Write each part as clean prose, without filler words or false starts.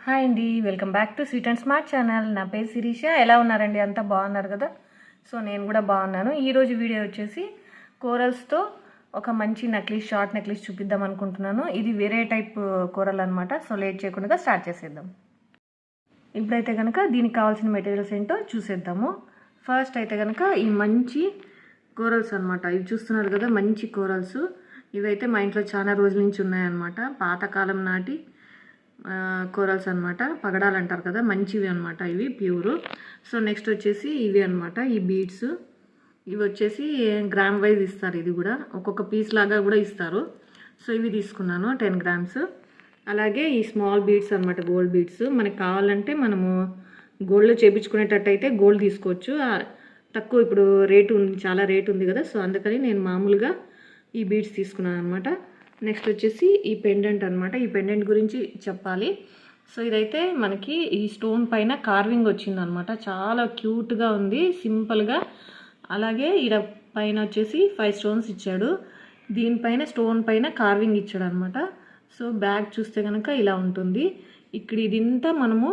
Hi అండి, welcome back to sweet and smart channel. నా పేరు శిరీష. ఎలా ఉన్నారండి? అంతా బాగున్నారు కదా? సో నేను కూడా బాగున్నాను. ఈరోజు వీడియో వచ్చేసి కోరల్స్తో ఒక మంచి నెక్లెస్, షార్ట్ నెక్లెస్ చూపిద్దాం అనుకుంటున్నాను. ఇది వేరే టైప్ కోరల్ అనమాట. సో లేట్ చేయకుండా స్టార్ట్ చేసేద్దాం. ఇప్పుడైతే కనుక దీనికి కావాల్సిన మెటీరియల్స్ ఏంటో చూసేద్దాము. ఫస్ట్ అయితే కనుక ఈ మంచి కోరల్స్ అనమాట. ఇవి చూస్తున్నారు కదా, మంచి కోరల్స్. ఇవైతే మా ఇంట్లో చాలా రోజుల నుంచి ఉన్నాయన్నమాట. పాతకాలం నాటి కోరల్స్ అనమాట. పగడాలు అంటారు కదా, మంచివి అనమాట ఇవి, ప్యూరు. సో నెక్స్ట్ వచ్చేసి ఇవి అనమాట, ఈ బీడ్స్. ఇవి వచ్చేసి గ్రామ్ వైజ్ ఇస్తారు. ఇది కూడా ఒక్కొక్క పీస్ లాగా కూడా ఇస్తారు. సో ఇవి తీసుకున్నాను 10 గ్రామ్స్. అలాగే ఈ స్మాల్ బీడ్స్ అనమాట, గోల్డ్ బీడ్స్. మనకి కావాలంటే మనము గోల్డ్లో చేయించుకునేటట్టు అయితే గోల్డ్ తీసుకోవచ్చు. తక్కువ ఇప్పుడు రేటు ఉంది, చాలా రేటు ఉంది కదా. సో అందుకని నేను మామూలుగా ఈ బీడ్స్ తీసుకున్నాను అనమాట. నెక్స్ట్ వచ్చేసి ఈ పెండెంట్ అనమాట. ఈ పెండెంట్ గురించి చెప్పాలి. సో ఇదైతే మనకి ఈ స్టోన్ పైన కార్వింగ్ వచ్చిందనమాట. చాలా క్యూట్గా ఉంది, సింపుల్గా. అలాగే ఇక్కడ పైన వచ్చేసి 5 స్టోన్స్ ఇచ్చాడు. దీనిపైన స్టోన్ పైన కార్వింగ్ ఇచ్చాడు అనమాట. సో బ్యాగ్ చూస్తే కనుక ఇలా ఉంటుంది. ఇక్కడ ఇదంతా మనము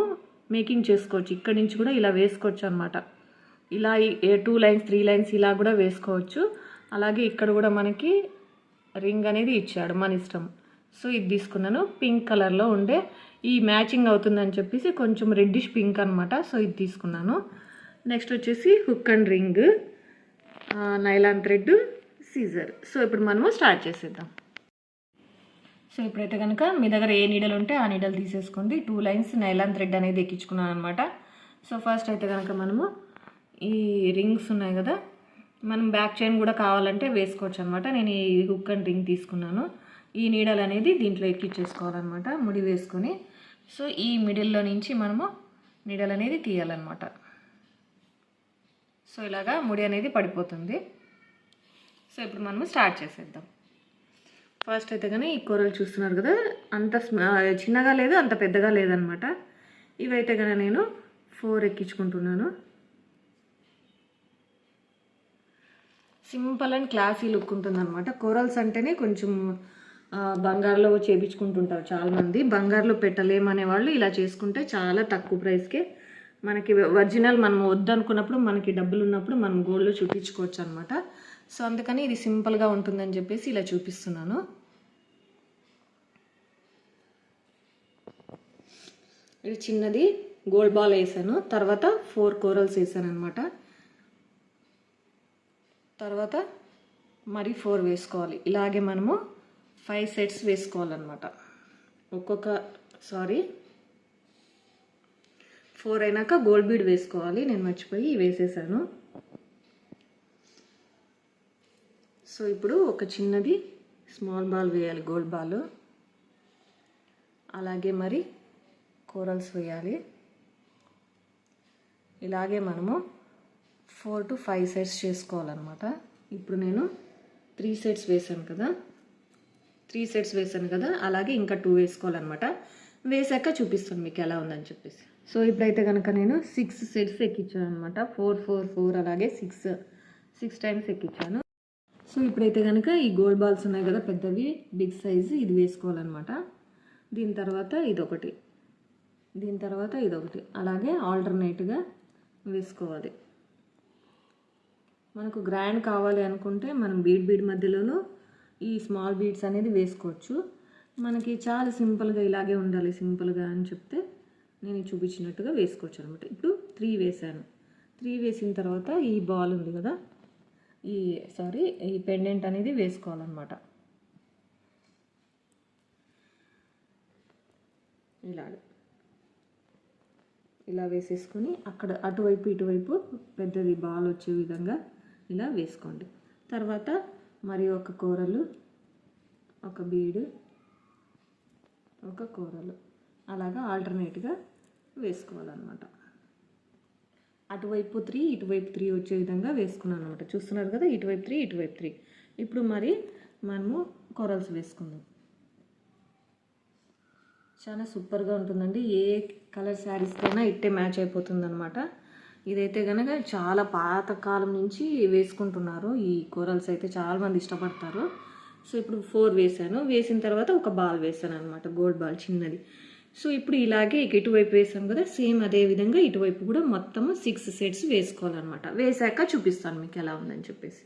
మేకింగ్ చేసుకోవచ్చు. ఇక్కడ నుంచి కూడా ఇలా వేసుకోవచ్చు అనమాట. ఇలా 2 లైన్స్ 3 లైన్స్ ఇలా కూడా వేసుకోవచ్చు. అలాగే ఇక్కడ కూడా మనకి రింగ్ అనేది ఇచ్చాడు, మన ఇష్టం. సో ఇది తీసుకున్నాను. పింక్ కలర్లో ఉండే, ఈ మ్యాచింగ్ అవుతుందని చెప్పేసి కొంచెం రెడ్డిష్ పింక్ అనమాట. సో ఇది తీసుకున్నాను. నెక్స్ట్ వచ్చేసి hook and ring, nylon thread, scissor. So ఇప్పుడు మనము స్టార్ట్ చేసేద్దాం. సో ఇప్పుడైతే కనుక మీ దగ్గర ఏ నీడలు ఉంటే ఆ నీడలు తీసేసుకోండి. 2 లైన్స్ నైలాన్ థ్రెడ్ అనేది ఎక్కించుకున్నాను అనమాట. సో ఫస్ట్ అయితే కనుక మనము ఈ రింగ్స్ ఉన్నాయి కదా, మనం బ్యాక్ చైన్ కూడా కావాలంటే వేసుకోవచ్చు అనమాట. నేను ఈ హుక్ అండ్ రింగ్ తీసుకున్నాను. ఈ నీడల్ అనేది దీంట్లో ఎక్కించేసుకోవాలన్నమాట, ముడి వేసుకొని. సో ఈ మిడిల్లో నుంచి మనము నీడల్ అనేది తీయాలన్నమాట. సో ఇలాగా ముడి అనేది పడిపోతుంది. సో ఇప్పుడు మనము స్టార్ట్ చేసేద్దాం. ఫస్ట్ అయితే కానీ ఈ కూరలు చూస్తున్నారు కదా, అంత చిన్నగా లేదు, అంత పెద్దగా లేదనమాట. ఇవైతే కనుక నేను 4 ఎక్కించుకుంటున్నాను. సింపుల్ అండ్ క్లాసీ లుక్ ఉంటుంది అనమాట. కోరల్స్ అంటేనే కొంచెం బంగారులో చేయించుకుంటుంటారు చాలామంది. బంగారులో పెట్టలేమనే వాళ్ళు ఇలా చేసుకుంటే చాలా తక్కువ ప్రైస్కే మనకి ఒరిజినల్ మనం వద్దనుకున్నప్పుడు, మనకి డబ్బులు ఉన్నప్పుడు మనం గోల్డ్లో చూపించుకోవచ్చు అనమాట. సో అందుకని ఇది సింపుల్గా ఉంటుందని చెప్పేసి ఇలా చూపిస్తున్నాను. ఇది చిన్నది గోల్డ్ బాల్ వేసాను, తర్వాత 4 కోరల్స్ వేసాను అనమాట. తర్వాత మరి 4 వేసుకోవాలి. ఇలాగే మనము 5 సెట్స్ వేసుకోవాలన్నమాట. 4 అయినాక గోల్డ్ బీడ్ వేసుకోవాలి. నేను మర్చిపోయి వేసేసాను. సో ఇప్పుడు ఒక చిన్నది స్మాల్ బాల్ వేయాలి, గోల్డ్ బాల్. అలాగే మరి కోరల్స్ వేయాలి. ఇలాగే మనము 4 to 5 సెట్స్ చేసుకోవాలన్నమాట. ఇప్పుడు నేను 3 సెట్స్ వేసాను కదా, అలాగే ఇంకా 2 వేసుకోవాలన్నమాట. వేసాక చూపిస్తాను మీకు ఎలా ఉందని చెప్పేసి. సో ఇప్పుడైతే కనుక నేను 6 సెట్స్ ఎక్కించాను అనమాట. 4 4 4 అలాగే 6 టైమ్స్ ఎక్కించాను. సో ఇప్పుడైతే కనుక ఈ గోల్డ్ బాల్స్ ఉన్నాయి కదా, పెద్దవి, బిగ్ సైజు, ఇది వేసుకోవాలన్నమాట. దీని తర్వాత ఇదొకటి, దీని తర్వాత ఇదొకటి, అలాగే ఆల్టర్నేట్గా వేసుకోవాలి. మనకు గ్రాండ్ కావాలి అనుకుంటే మనం బీడ్ మధ్యలోనూ ఈ స్మాల్ బీడ్స్ అనేది వేసుకోవచ్చు. మనకి చాలా సింపుల్గా ఇలాగే ఉండాలి, సింపుల్గా అని చెప్తే నేను చూపించినట్టుగా వేసుకోవచ్చు అనమాట. ఇప్పుడు 3 వేసాను. 3 వేసిన తర్వాత ఈ బాల్ ఉంది కదా, ఈ పెండెంట్ అనేది వేసుకోవాలన్నమాట. ఇలా వేసేసుకొని అక్కడ అటువైపు ఇటువైపు పెద్దది బాల్ వచ్చే విధంగా ఇలా వేసుకోండి. తర్వాత మరి ఒక కూరలు, ఒక బీడు, ఒక కూరలు, అలాగా ఆల్టర్నేట్గా వేసుకోవాలన్నమాట. అటువైపు 3 ఇటువైపు 3 వచ్చే విధంగా వేసుకున్నాను అనమాట. చూస్తున్నారు కదా, ఇటువైపు 3 ఇటువైపు 3. ఇప్పుడు మరి మనము కూరల్స్ వేసుకుందాం. చాలా సూపర్గా ఉంటుందండి. ఏ కలర్ శారీస్కైనా ఇట్టే మ్యాచ్ అయిపోతుంది అనమాట. ఇదైతే కనుక చాలా పాతకాలం నుంచి వేసుకుంటున్నారు. ఈ కోరల్స్ అయితే చాలామంది ఇష్టపడతారు. సో ఇప్పుడు 4 వేసాను. వేసిన తర్వాత ఒక బాల్ వేసాను అనమాట, గోల్డ్ బాల్ చిన్నది. సో ఇప్పుడు ఇలాగే ఇటువైపు వేసాం కదా, సేమ్ అదే విధంగా ఇటువైపు కూడా మొత్తము 6 సెట్స్ వేసుకోవాలన్నమాట. వేసాక చూపిస్తాను మీకు ఎలా ఉందని చెప్పేసి.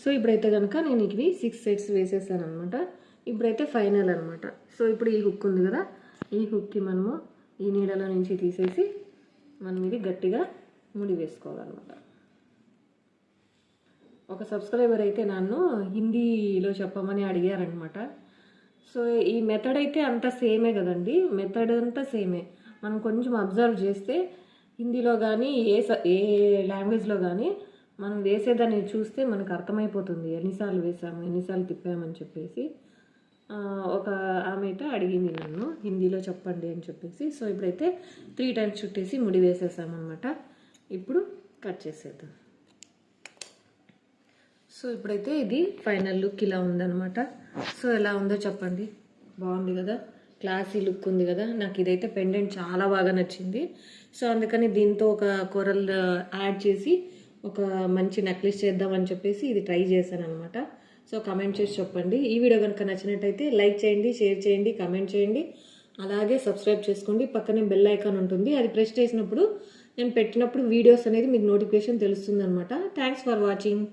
సో ఇప్పుడైతే కనుక నేను ఇవి 6 సెట్స్ వేసేసాను అనమాట. ఇప్పుడైతే ఫైనల్ అనమాట. సో ఇప్పుడు ఈ హుక్ ఉంది కదా, ఈ హుక్కి మనము ఈ నీడలో నుంచి తీసేసి మనం ఇది గట్టిగా ముడి వేసుకోవాలన్నమాట. ఒక సబ్స్క్రైబర్ అయితే నన్ను హిందీలో చెప్పమని అడిగారనమాట. సో ఈ మెథడ్ అయితే అంతా సేమే కదండి, మెథడ్ అంతా సేమే. మనం కొంచెం అబ్జర్వ్ చేస్తే హిందీలో కానీ ఏ లాంగ్వేజ్లో కానీ మనం వేసేదాన్ని చూస్తే మనకు అర్థమైపోతుంది ఎన్నిసార్లు వేసాము, ఎన్నిసార్లు తిప్పామని చెప్పేసి. ఒక ఆమె అయితే అడిగింది నన్ను హిందీలో చెప్పండి అని చెప్పేసి. సో ఇప్పుడైతే 3 టైమ్స్ చుట్టేసి ముడి వేసేసామన్నమాట. ఇప్పుడు కట్ చేసేద్దాం. సో ఇప్పుడైతే ఇది ఫైనల్ లుక్ ఇలా ఉందన్నమాట. సో ఎలా ఉందో చెప్పండి. బాగుంది కదా, క్లాసీ లుక్ ఉంది కదా. నాకు ఇదైతే పెండెంట్ చాలా బాగా నచ్చింది. సో అందుకని దీంతో ఒక కోరల్ యాడ్ చేసి ఒక మంచి నెక్లెస్ చేద్దామని చెప్పేసి ఇది ట్రై చేశాను అనమాట. సో కమెంట్ చేసి చెప్పండి. ఈ వీడియో కనుక నచ్చినట్టయితే లైక్ చేయండి, షేర్ చేయండి, కమెంట్ చేయండి, అలాగే సబ్స్క్రైబ్ చేసుకోండి. పక్కనే బెల్ ఐకాన్ ఉంటుంది, అది ప్రెస్ చేసినప్పుడు నేను పెట్టినప్పుడు వీడియోస్ అనేది మీకు నోటిఫికేషన్ తెలుస్తుంది అనమాట. Thanks for watching.